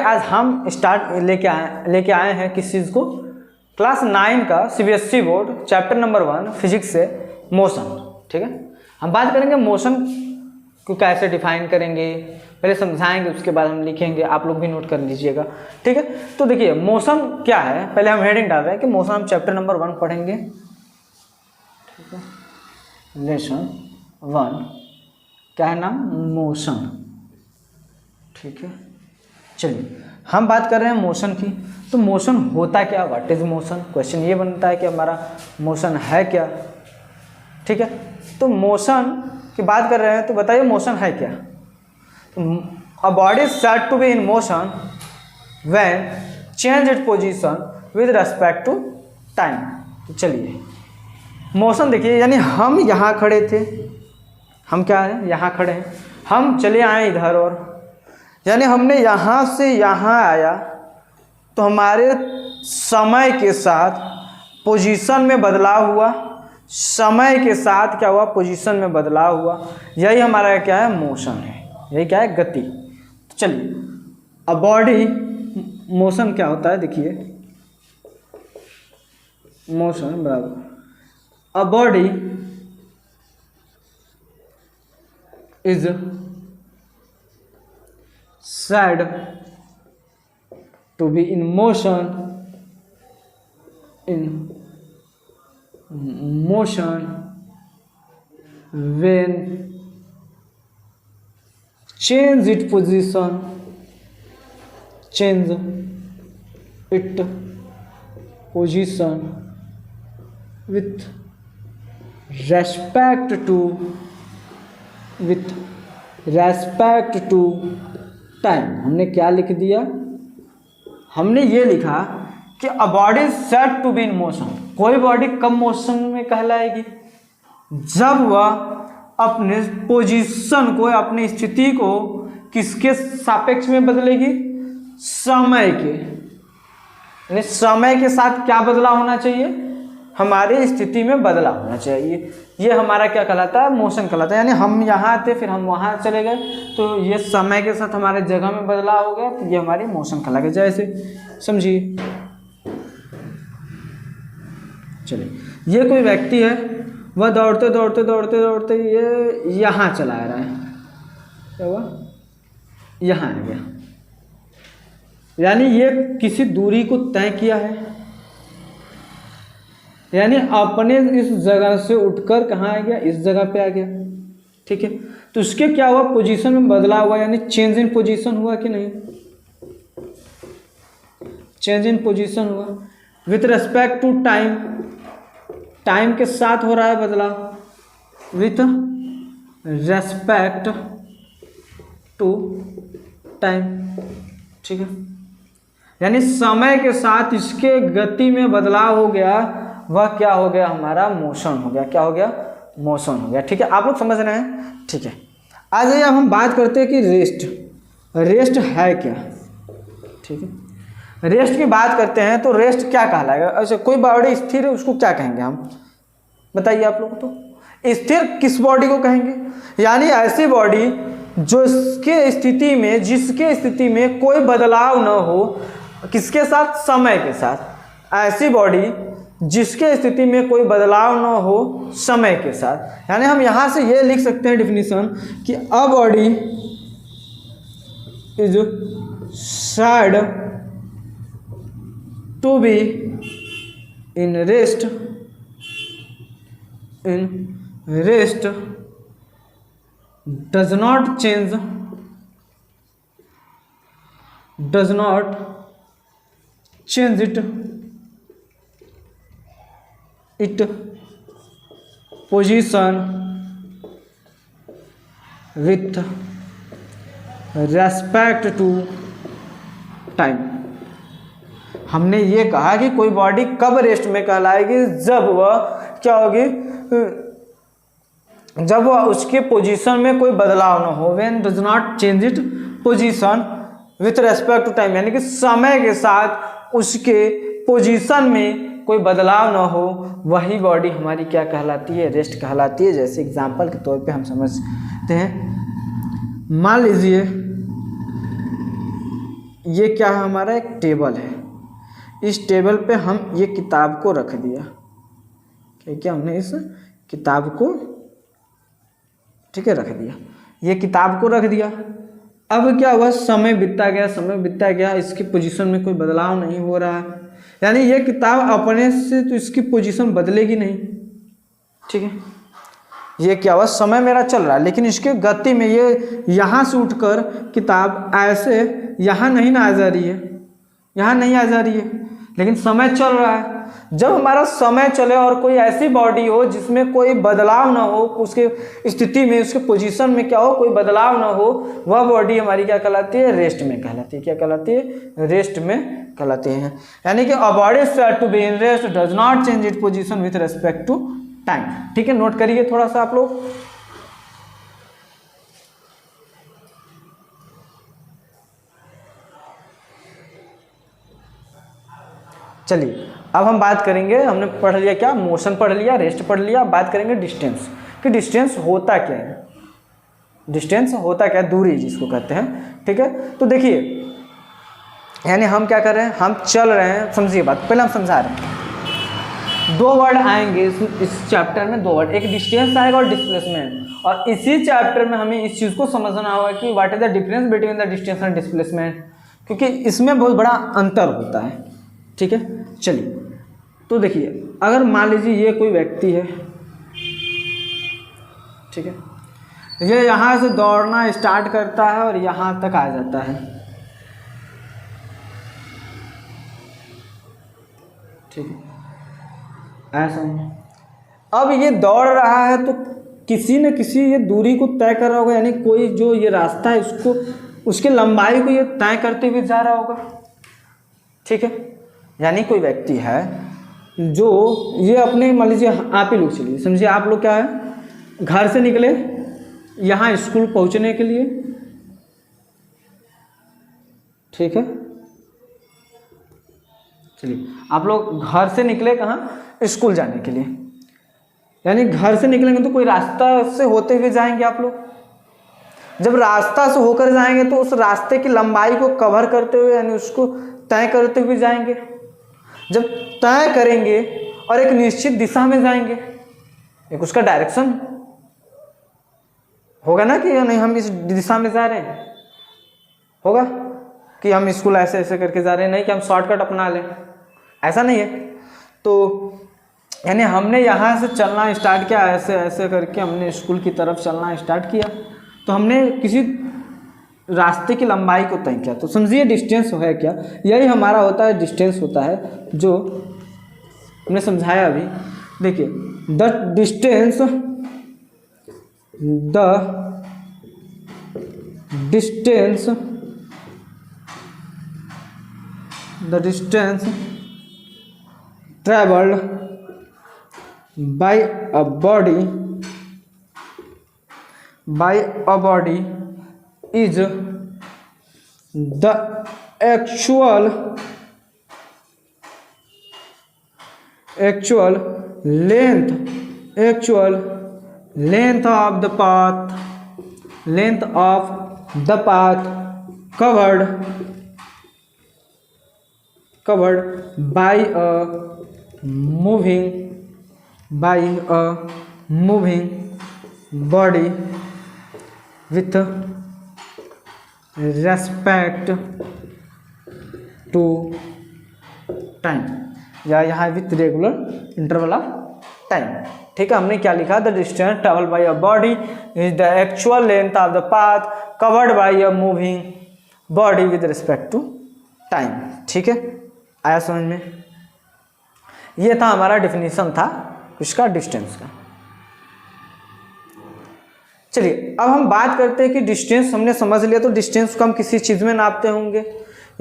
आज हम लेके आए हैं किस चीज़ को, क्लास 9 का CBSE board chapter number 1 physics से मोशन। ठीक है, हम बात करेंगे मोशन को कैसे डिफाइन करेंगे, पहले समझाएंगे, उसके बाद हम लिखेंगे, आप लोग भी नोट कर लीजिएगा। ठीक है, तो देखिए मोशन क्या है, पहले हम हेडिंग डाल रहे हैं कि मोशन हम चैप्टर नंबर 1 पढ़ेंगे। ठीक है, लेसन 1 क्या है नाम, मोशन। ठीक है, चलिए हम बात कर रहे हैं मोशन की। तो मोशन होता क्या, व्हाट इज मोशन, क्वेश्चन ये बनता है कि हमारा मोशन है क्या। ठीक है, तो मोशन की बात कर रहे हैं तो बताइए मोशन है क्या। A body is said to be in motion when change it position with respect to time. तो चलिए मोशन देखिए, यानी हम यहाँ खड़े थे, हम क्या है यहाँ खड़े हैं, हम चले आए इधर, और यानी हमने यहाँ से यहाँ आया तो हमारे समय के साथ पोजीशन में बदलाव हुआ, समय के साथ क्या हुआ, पोजीशन में बदलाव हुआ, यही हमारा क्या है, मोशन है, यही क्या है, गति। तो चलिए अ बॉडी, मोशन क्या होता है देखिए, मोशन बराबर अ body is said to be in motion when change its position with respect to time. हमने क्या लिख दिया, हमने ये लिखा कि a body is said to be in motion. कोई बॉडी कब मोशन में कहलाएगी, जब वह अपने पोजीशन को, अपनी स्थिति को किसके सापेक्ष में बदलेगी, समय के, यानी समय के साथ क्या बदलाव होना चाहिए, हमारी स्थिति में बदलाव होना चाहिए। ये हमारा क्या कहलाता है, मोशन कहलाता है। यानी हम यहाँ थे फिर हम वहाँ चले गए, तो ये समय के साथ हमारे जगह में बदलाव हो गया, तो ये हमारी मोशन कहलाएगा। जैसे समझिए, चलिए ये कोई व्यक्ति है, वह दौड़ते दौड़ते दौड़ते दौड़ते ये यहाँ चला आ रहा है, क्या हुआ, यहाँ आ गया, यानी ये किसी दूरी को तय किया है, यानी अपने इस जगह से उठकर कहाँ आ गया, इस जगह पे आ गया। ठीक है, तो उसके क्या हुआ, पोजीशन में बदलाव हुआ, यानी चेंज इन पोजीशन हुआ कि नहीं, चेंज इन पोजीशन हुआ with respect to time, time के साथ हो रहा है बदलाव, विथ रेस्पेक्ट टू टाइम। ठीक है, यानी समय के साथ इसके गति में बदलाव हो गया, वह क्या हो गया, हमारा मोशन हो गया। क्या हो गया, मोशन हो गया। ठीक है, आप लोग समझ रहे हैं। ठीक है, आज अब हम बात करते हैं कि रेस्ट है क्या। ठीक है, रेस्ट की बात करते हैं तो रेस्ट क्या कहलाएगा। अच्छा, कोई बॉडी स्थिर है उसको क्या कहेंगे हम, बताइए आप लोग। तो स्थिर किस बॉडी को कहेंगे, यानी ऐसी बॉडी जो इसके स्थिति में, जिसके स्थिति में कोई बदलाव न हो, किसके साथ, समय के साथ। ऐसी बॉडी जिसके स्थिति में कोई बदलाव न हो समय के साथ। यानी हम यहाँ से ये लिख सकते हैं डिफिनीशन कि a body is said to be in rest does not change it position with respect to time. हमने ये कहा कि कोई बॉडी कब रेस्ट में कहलाएगी, जब वह क्या होगी, जब वह उसके पोजीशन में कोई बदलाव ना हो, when does not change it position with respect to time, यानी कि समय के साथ उसके पोजीशन में कोई बदलाव ना हो, वही बॉडी हमारी क्या कहलाती है, रेस्ट कहलाती है। जैसे एग्जांपल के तौर पे हम समझते हैं, मान लीजिए ये क्या है, हमारा एक टेबल है। इस टेबल पे हम ये किताब को रख दिया, ठीक है, हमने इस किताब को, ठीक है, रख दिया, ये किताब को रख दिया। अब क्या हुआ, समय बीतता गया, समय बीतता गया, इसकी पोजीशन में कोई बदलाव नहीं हो रहा है, यानी ये किताब अपने से तो इसकी पोजीशन बदलेगी नहीं, ठीक है। ये क्या हुआ, समय मेरा चल रहा है, लेकिन इसके गति में ये यहाँ से उठकर किताब ऐसे यहाँ नहीं ना आ जा रही है, यहाँ नहीं आ जा रही है, लेकिन समय चल रहा है। जब हमारा समय चले और कोई ऐसी बॉडी हो जिसमें कोई बदलाव ना हो, उसके स्थिति में, उसके पोजीशन में क्या हो, कोई बदलाव ना हो, वह बॉडी हमारी क्या कहलाती है, रेस्ट में कहलाती है। क्या कहलाती है, रेस्ट में कहलाती है। यानी कि a body is said to be in rest does not change it position with respect to time. ठीक है, नोट करिए थोड़ा सा आप लोग। चलिए अब हम बात करेंगे, हमने पढ़ लिया क्या, मोशन पढ़ लिया, रेस्ट पढ़ लिया, बात करेंगे डिस्टेंस कि डिस्टेंस होता क्या है। डिस्टेंस होता क्या है, दूरी जिसको कहते हैं। ठीक है, तो देखिए यानी हम क्या कर रहे हैं, हम चल रहे हैं, समझिए बात, पहले हम समझा रहे हैं। दो वर्ड आएंगे इस चैप्टर में, दो वर्ड, एक डिस्टेंस आएगा और डिस्प्लेसमेंट। और इसी चैप्टर में हमें इस चीज़ को समझना होगा कि what is the difference between the distance and displacement, क्योंकि इसमें बहुत बड़ा अंतर होता है। ठीक है, चलिए तो देखिए, अगर मान लीजिए ये कोई व्यक्ति है, ठीक है, ये यहाँ से दौड़ना स्टार्ट करता है और यहाँ तक आ जाता है। ठीक है, ऐसा है। अब ये दौड़ रहा है तो किसी न किसी ये दूरी को तय कर रहा होगा, यानी कोई जो ये रास्ता है उसको, उसके लंबाई को ये तय करते हुए जा रहा होगा। ठीक है, यानी कोई व्यक्ति है जो ये अपने, मान लीजिए आप ही लोग चलिए, समझिए आप लोग क्या है, घर से निकले यहाँ स्कूल पहुँचने के लिए। ठीक है, चलिए आप लोग घर से निकले कहाँ, स्कूल जाने के लिए, यानी घर से निकलेंगे तो कोई रास्ता से होते हुए जाएंगे आप लोग। जब रास्ता से होकर जाएंगे तो उस रास्ते की लंबाई को कवर करते हुए, यानी उसको तय करते हुए जाएंगे। जब तय करेंगे और एक निश्चित दिशा में जाएंगे, एक उसका डायरेक्शन होगा ना कि नहीं, हम इस दिशा में जा रहे हैं, होगा कि हम स्कूल ऐसे ऐसे करके जा रहे हैं, नहीं कि हम शॉर्टकट अपना लें, ऐसा नहीं है। तो यानी हमने यहाँ से चलना स्टार्ट किया, ऐसे ऐसे करके हमने स्कूल की तरफ चलना स्टार्ट किया, तो हमने किसी रास्ते की लंबाई को तय किया। तो समझिए डिस्टेंस है क्या, यही हमारा होता है, डिस्टेंस होता है जो हमने समझाया अभी। देखिए the distance traveled by a body is the actual length of the path covered by a moving body with respect to time, या यहाँ with regular interval of time. ठीक है, हमने क्या लिखा, the distance travel by a body is the actual length of the path covered by a moving body with respect to time. ठीक है, आया समझ में। ये था हमारा डिफिनीशन था इसका, डिस्टेंस का। चलिए अब हम बात करते हैं कि डिस्टेंस हमने समझ लिया, तो डिस्टेंस को हम किसी चीज़ में नापते होंगे,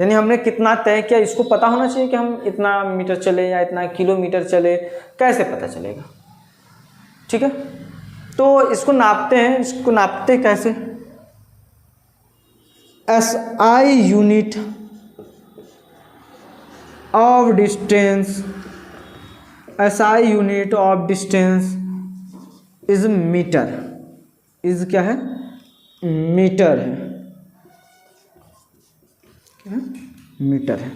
यानी हमने कितना तय किया, इसको पता होना चाहिए कि हम इतना मीटर चले या इतना किलोमीटर चले, कैसे पता चलेगा। ठीक है, तो इसको नापते हैं, इसको नापते कैसे, SI unit of distance, SI unit of distance is metre, is क्या है, मीटर है। मीटर है।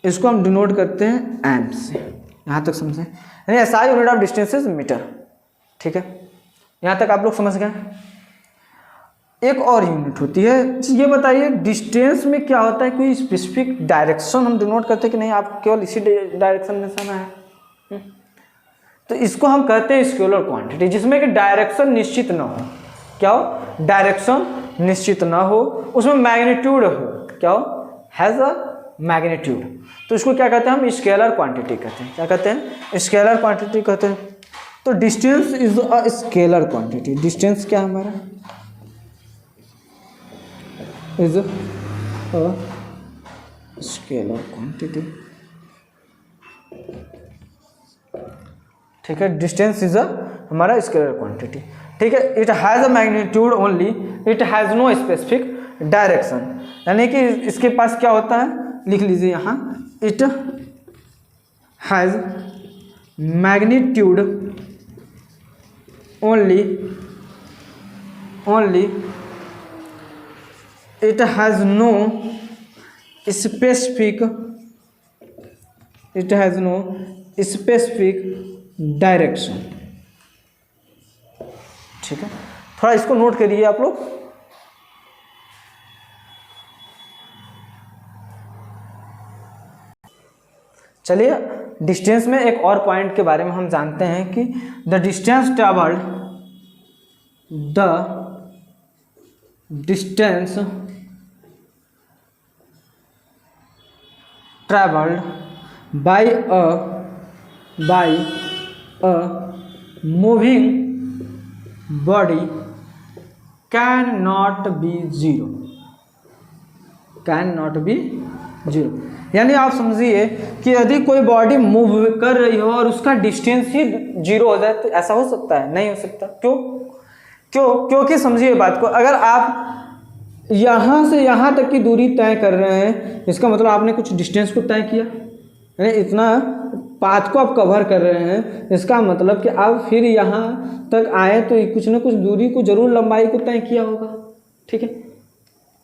इसको हम डिनोट करते हैं एम से। यहाँ तक समझे, यानी SI unit of distance is metre. ठीक है, यहाँ तक आप लोग समझ गए। एक और यूनिट होती है, ये बताइए डिस्टेंस में क्या होता है, कोई स्पेसिफिक डायरेक्शन हम डिनोट करते हैं कि नहीं, आप केवल इसी डायरेक्शन में जाना है। तो इसको हम कहते हैं स्केलर क्वांटिटी, जिसमें कि डायरेक्शन निश्चित ना हो। क्या हो? डायरेक्शन निश्चित ना हो, उसमें मैग्नीट्यूड हो। क्या हो? Has a magnitude. तो इसको क्या कहते हैं हम? स्केलर क्वांटिटी कहते हैं। क्या कहते हैं? स्केलर क्वांटिटी कहते हैं। तो distance is a scalar quantity. Distance क्या है हमारा? Is a scalar quantity. ठीक है, डिस्टेंस इज अ हमारा स्केलर क्वांटिटी। ठीक है, it has a magnitude only, it has no specific direction. यानी कि इसके पास क्या होता है, लिख लीजिए यहाँ, it has magnitude only, it has no specific direction. ठीक है, थोड़ा इसको नोट करिए आप लोग। चलिए डिस्टेंस में एक और पॉइंट के बारे में हम जानते हैं कि the distance travelled bye a moving body can not be zero. यानी आप समझिए कि यदि कोई बॉडी मूव कर रही हो और उसका डिस्टेंस ही जीरो हो जाए, तो ऐसा हो सकता है? नहीं हो सकता। क्योंकि समझिए बात को, अगर आप यहाँ से यहाँ तक की दूरी तय कर रहे हैं, इसका मतलब आपने कुछ डिस्टेंस को तय किया, यानी इतना पाथ को आप कवर कर रहे हैं, इसका मतलब कि आप फिर यहाँ तक आए तो कुछ ना कुछ दूरी को जरूर, लंबाई को तय किया होगा। ठीक है,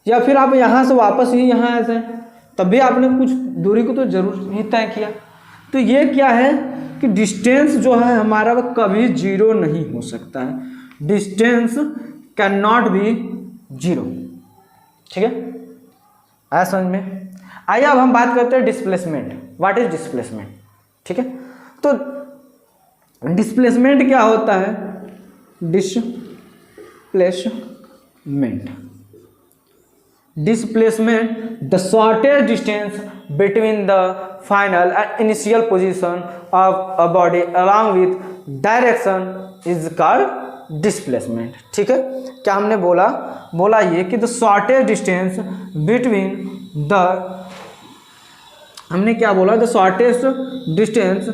या फिर आप यहाँ से वापस ही यहाँ आ जाए, तब भी आपने कुछ दूरी को तो जरूर ही तय किया। तो ये क्या है कि डिस्टेंस जो है हमारा वो कभी जीरो नहीं हो सकता है। Distance can not be zero. ठीक है, आया समझ में? आइए अब हम बात करते हैं डिस्प्लेसमेंट। What is displacement? ठीक है, तो डिस्प्लेसमेंट क्या होता है? Displacement the shortest distance between the final and initial position of a body along with direction is called displacement. ठीक है, क्या हमने बोला ये कि the shortest distance between the, हमने क्या बोला? The shortest distance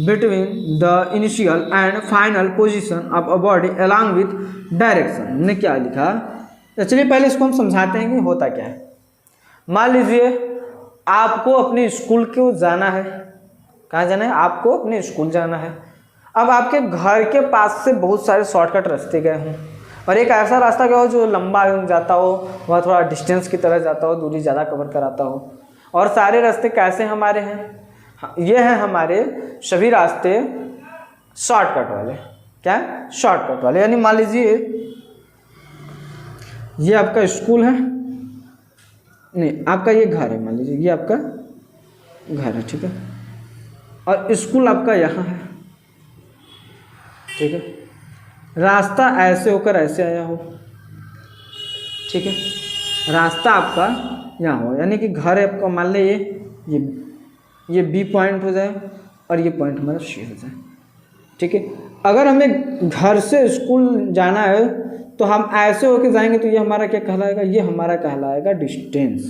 between the initial and final position of a body along with direction. हमने क्या लिखा? तो चलिए पहले इसको हम समझाते हैं कि होता क्या है। मान लीजिए आपको अपने स्कूल को जाना है। कहाँ जाना है? आपको अपने स्कूल जाना है। अब आपके घर के पास से बहुत सारे शॉर्टकट रास्ते गए हों, और एक ऐसा रास्ता गया हो जो लंबा जाता हो, वह थोड़ा डिस्टेंस की तरह जाता हो, दूरी ज़्यादा कवर कराता हो। और सारे रास्ते कैसे हमारे हैं? ये हैं हमारे सभी रास्ते शॉर्टकट वाले। क्या है? शॉर्टकट वाले। यानी मान लीजिए ये आपका स्कूल है, नहीं आपका ये घर है, मान लीजिए ये आपका घर है। ठीक है, और स्कूल आपका यहाँ है। ठीक है, रास्ता ऐसे होकर ऐसे आया हो। ठीक है, रास्ता आपका यहाँ हो, यानी कि घर है आपका, मान लीजिए ये बी पॉइंट हो जाए और ये पॉइंट हमारा सी हो जाए। ठीक है, अगर हमें घर से स्कूल जाना है तो हम ऐसे होके जाएंगे, तो ये हमारा क्या कहलाएगा? ये हमारा कहलाएगा डिस्टेंस।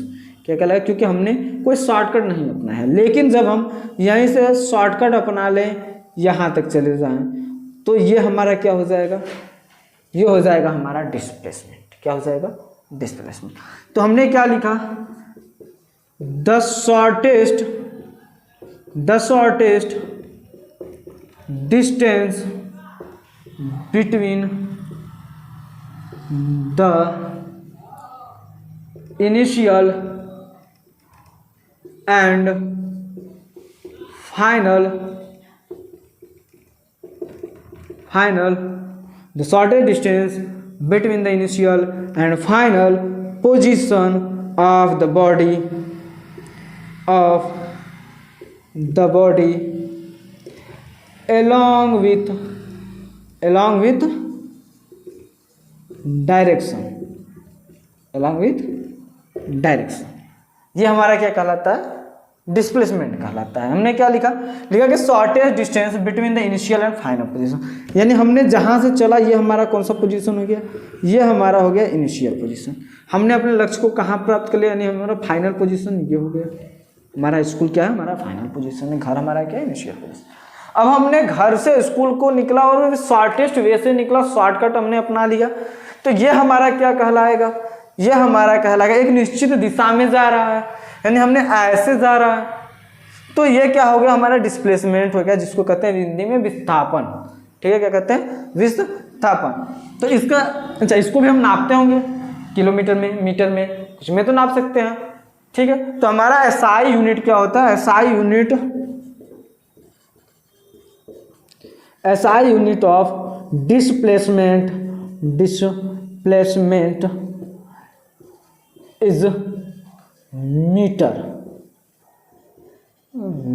क्या कहलाएगा? क्योंकि हमने कोई शॉर्टकट नहीं अपना है। लेकिन जब हम यहीं से शॉर्टकट अपना लें, यहाँ तक चले जाएं, तो ये हमारा क्या हो जाएगा? ये हो जाएगा हमारा डिस्प्लेसमेंट। क्या हो जाएगा? डिस्प्लेसमेंट। तो हमने क्या लिखा? The shortest distance between the initial and final the shortest distance between the initial and final position of the body along with direction ये हमारा क्या कहलाता है, डिस्प्लेसमेंट कहलाता है। हमने क्या लिखा कि shortest distance between the initial and final position, यानी हमने जहाँ से चला ये हमारा कौन सा पोजीशन हो गया, ये हमारा हो गया इनिशियल पोजीशन। हमने अपने लक्ष्य को कहाँ प्राप्त कर लिया, यानी हमारा फाइनल पोजीशन ये हो गया। हमारा स्कूल क्या है, हमारा फाइनल पोजीशन है, घर हमारा क्या है, इनिशियल पोजीशन। अब हमने घर से स्कूल को निकला और शॉर्टेस्ट वे से निकला, शॉर्टकट हमने अपना लिया, तो ये हमारा क्या कहलाएगा, ये हमारा कहलाएगा एक निश्चित दिशा में जा रहा है, यानी हमने ऐसे जा रहा है, तो ये क्या हो गया, हमारा डिस्प्लेसमेंट हो गया, जिसको कहते हैं हिंदी में विस्थापन। ठीक है, क्या कहते हैं, विस्थापन। तो इसका अच्छा, इसको भी हम नापते होंगे किलोमीटर में, मीटर में, कुछ में तो नाप सकते हैं। ठीक है, तो हमारा एसआई यूनिट क्या होता है, SI unit of displacement is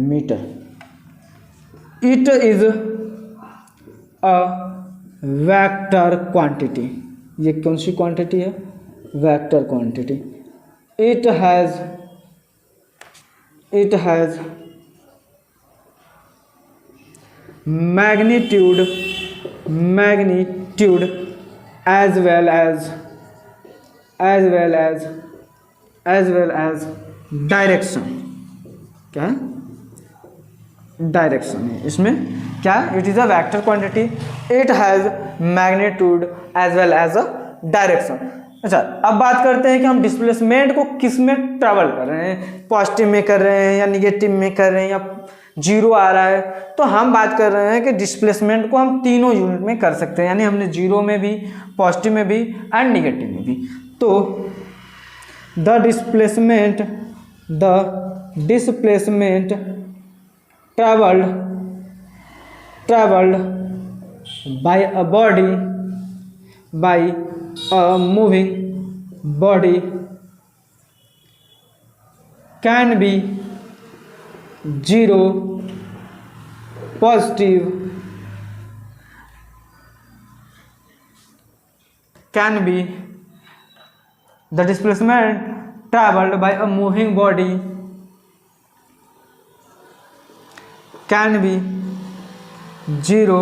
metre. It is a vector quantity. ये कौन सी क्वांटिटी है, vector quantity. It has magnitude as well as direction. क्या है, डायरेक्शन है इसमें क्या, it is a vector quantity, it has magnitude as well as a direction. अच्छा, अब बात करते हैं कि हम डिस्प्लेसमेंट को किस में ट्रेवल कर रहे हैं, पॉजिटिव में कर रहे हैं या निगेटिव में कर रहे हैं या जीरो आ रहा है। तो हम बात कर रहे हैं कि डिस्प्लेसमेंट को हम तीनों यूनिट में कर सकते हैं, यानी हमने जीरो में भी, पॉजिटिव में भी एंड निगेटिव में भी। तो the displacement traveled by a moving body can be zero, positive, can be the displacement traveled by a moving body can be zero,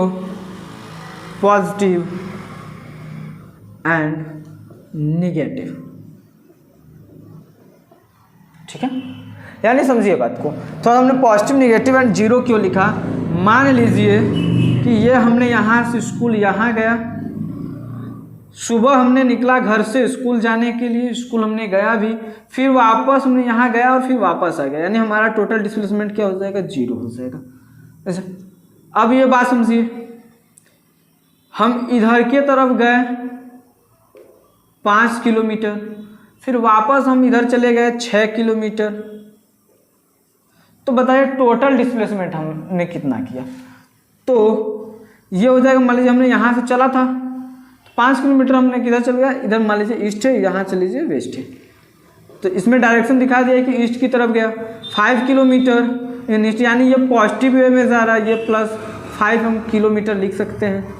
positive and negative। ठीक है, यानी समझिए बात को थोड़ा। हमने पॉजिटिव, निगेटिव एंड जीरो क्यों लिखा, मान लीजिए कि ये हमने यहाँ से स्कूल यहाँ गया, सुबह हमने निकला घर से स्कूल जाने के लिए, स्कूल हमने गया भी, फिर वापस हमने यहाँ गया और फिर वापस आ गया, यानी हमारा टोटल डिस्प्लेसमेंट क्या हो जाएगा, जीरो हो जाएगा। अच्छा, अब ये बात समझिए, हम इधर के तरफ गए 5 किलोमीटर, फिर वापस हम इधर चले गए 6 किलोमीटर, तो बताइए टोटल डिस्प्लेसमेंट हमने कितना किया। तो ये हो जाएगा, मान लीजिए हमने यहाँ से चला था 5 किलोमीटर, हमने किधर चल गया, इधर मान लीजिए ईस्ट है, यहाँ चल लीजिए वेस्ट है, तो इसमें डायरेक्शन दिखा दिया कि ईस्ट की तरफ गया 5 किलोमीटर ईस्ट, यानी ये पॉजिटिव वे में जा रहा है, ये +5 हम किलोमीटर लिख सकते हैं।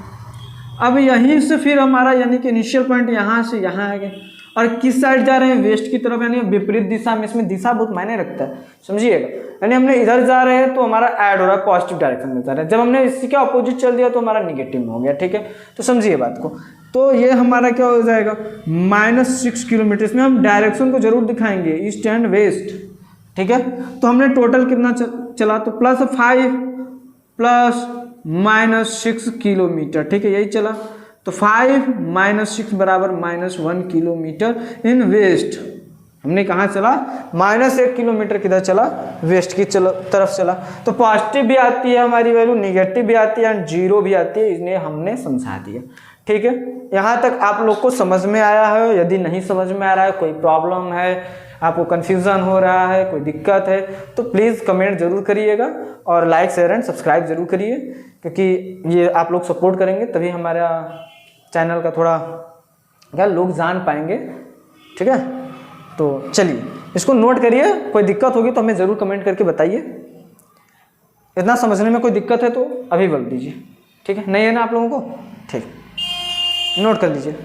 अब यहीं से फिर हमारा यानी कि इनिशियल पॉइंट यहाँ से यहाँ आ गए, और किस साइड जा रहे हैं, वेस्ट की तरफ, यानी विपरीत दिशा में। इसमें दिशा बहुत मायने रखता है, समझिएगा। यानी हमने इधर जा रहे हैं तो हमारा ऐड हो रहा है, पॉजिटिव डायरेक्शन में जा रहा है, जब हमने इसी के अपोजिट चल दिया तो हमारा निगेटिव में हो गया। ठीक है, तो समझिए बात को। तो ये हमारा क्या हो जाएगा, -6 किलोमीटर। इसमें हम डायरेक्शन को जरूर दिखाएंगे, ईस्ट एंड वेस्ट। ठीक है, तो हमने टोटल कितना चला, तो +5 + -6 किलोमीटर। ठीक है, यही चला, तो 5 - 6 बराबर -1 किलोमीटर इन वेस्ट। हमने कहाँ चला, -1 किलोमीटर किधर चला, वेस्ट की तरफ चला। तो पॉजिटिव भी आती है हमारी वैल्यू, निगेटिव भी आती है एंड जीरो भी आती है, इसलिए हमने समझा दिया। ठीक है, यहाँ तक आप लोग को समझ में आया है। यदि नहीं समझ में आ रहा है, कोई प्रॉब्लम है, आपको कन्फ्यूज़न हो रहा है, कोई दिक्कत है, तो प्लीज़ कमेंट ज़रूर करिएगा और लाइक शेयर एंड सब्सक्राइब ज़रूर करिए, क्योंकि ये आप लोग सपोर्ट करेंगे तभी हमारा चैनल का थोड़ा क्या लोग जान पाएंगे। ठीक है, तो चलिए इसको नोट करिए, कोई दिक्कत होगी तो हमें ज़रूर कमेंट करके बताइए। इतना समझने में कोई दिक्कत है तो अभी बोल दीजिए। ठीक है, नहीं है ना आप लोगों को? ठीक, नोट कर लीजिए।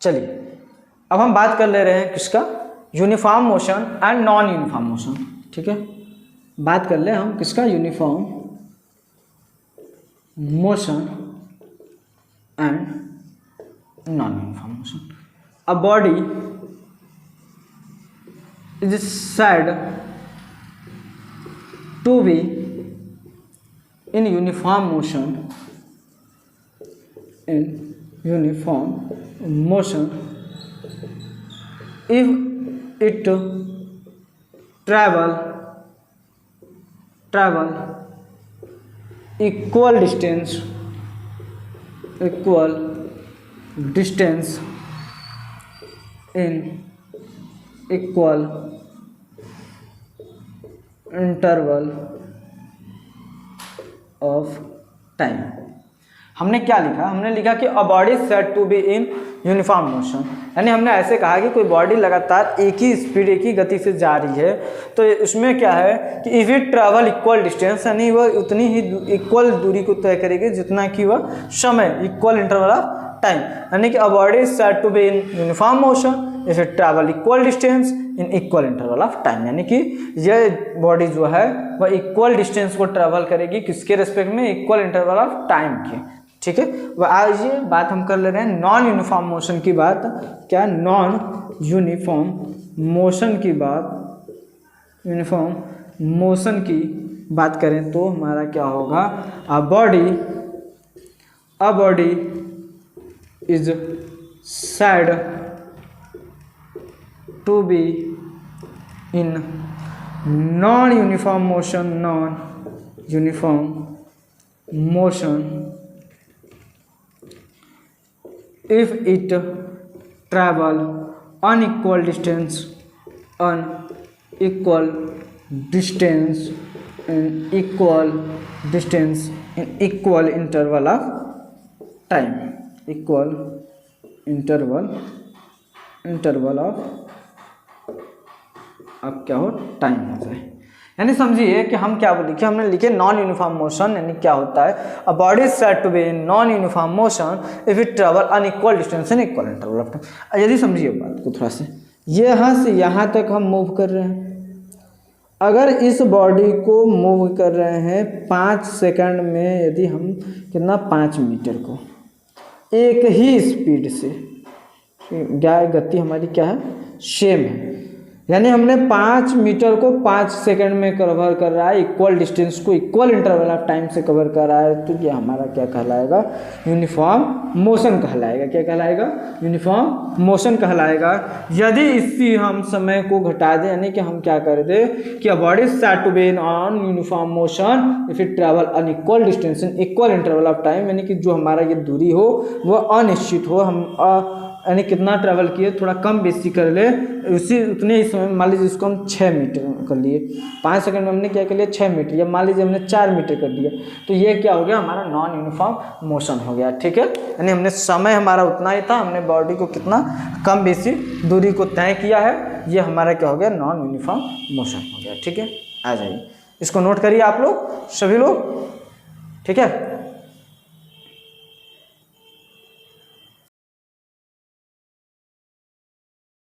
चलिए अब हम बात कर ले रहे हैं किसका, uniform motion and non uniform motion. ठीक है, बात कर ले हम किसका, uniform motion and non uniform motion. A body is said to be in uniform motion if it travel equal distance in equal interval of time। हमने क्या लिखा, हमने लिखा कि a body said to be in uniform motion, यानी हमने ऐसे कहा कि कोई बॉडी लगातार एक ही स्पीड, एक ही गति से जा रही है, तो उसमें क्या है कि if it travel equal distance, यानी वह उतनी ही इक्वल दूरी को तय करेगी जितना कि वह समय, इक्वल इंटरवल ऑफ टाइम, यानी कि a body is said to be in uniform motion if it travel equal distance in equal interval of time, यानी कि ये बॉडी जो है वह इक्वल डिस्टेंस को ट्रैवल करेगी किसके रेस्पेक्ट में, इक्वल इंटरवल ऑफ टाइम के। ठीक है, वह आज ये बात हम कर ले रहे हैं नॉन यूनिफॉर्म मोशन की बात। क्या, नॉन यूनिफॉर्म मोशन की बात, यूनिफॉर्म मोशन की बात करें तो हमारा क्या होगा, अ body is said to be in non-uniform motion if it travel unequal distance in equal interval of time, equal interval of अब क्या हो, टाइम हो जाए। यानी समझिए कि हम क्या बोले कि हमने लिखे नॉन यूनिफॉर्म मोशन, यानी क्या होता है, a body is said to be in non uniform motion if it travel unequal distance in equal interval of time. यदि समझिए बात को थोड़ा से, ये यहाँ से यहाँ तक हम मूव कर रहे हैं, अगर इस बॉडी को मूव कर रहे हैं 5 सेकंड में, यदि हम कितना 5 मीटर को एक ही स्पीड से, गति हमारी क्या है, सेम है, यानी हमने 5 मीटर को 5 सेकंड में कवर कर रहा है, इक्वल डिस्टेंस को इक्वल इंटरवल ऑफ टाइम से कवर कर रहा है, तो ये हमारा क्या कहलाएगा, यूनिफॉर्म मोशन कहलाएगा। क्या कहलाएगा, यूनिफॉर्म मोशन कहलाएगा। यदि इसी हम समय को घटा दें, यानी कि हम क्या कर दें कि a body is said to be in on uniform motion if it travel unequal distance in equal interval of time, यानी कि जो हमारा ये दूरी हो वह अनिश्चित हो, हम यानी कितना ट्रैवल किए थोड़ा कम बेसी कर ले, उसी उतने ही समय, मान लीजिए इसको हम 6 मीटर कर लिए, 5 सेकंड में हमने क्या कर लिया 6 मीटर, या मान लीजिए हमने 4 मीटर कर दिया, तो ये क्या हो गया, हमारा नॉन यूनिफॉर्म मोशन हो गया। ठीक है, यानी हमने समय हमारा उतना ही था, हमने बॉडी को कितना कम बेसी दूरी को तय किया है, ये हमारा क्या हो गया, नॉन यूनिफॉर्म मोशन हो गया। ठीक है, आ जाइए, इसको नोट करिए आप लोग सभी लोग। ठीक है।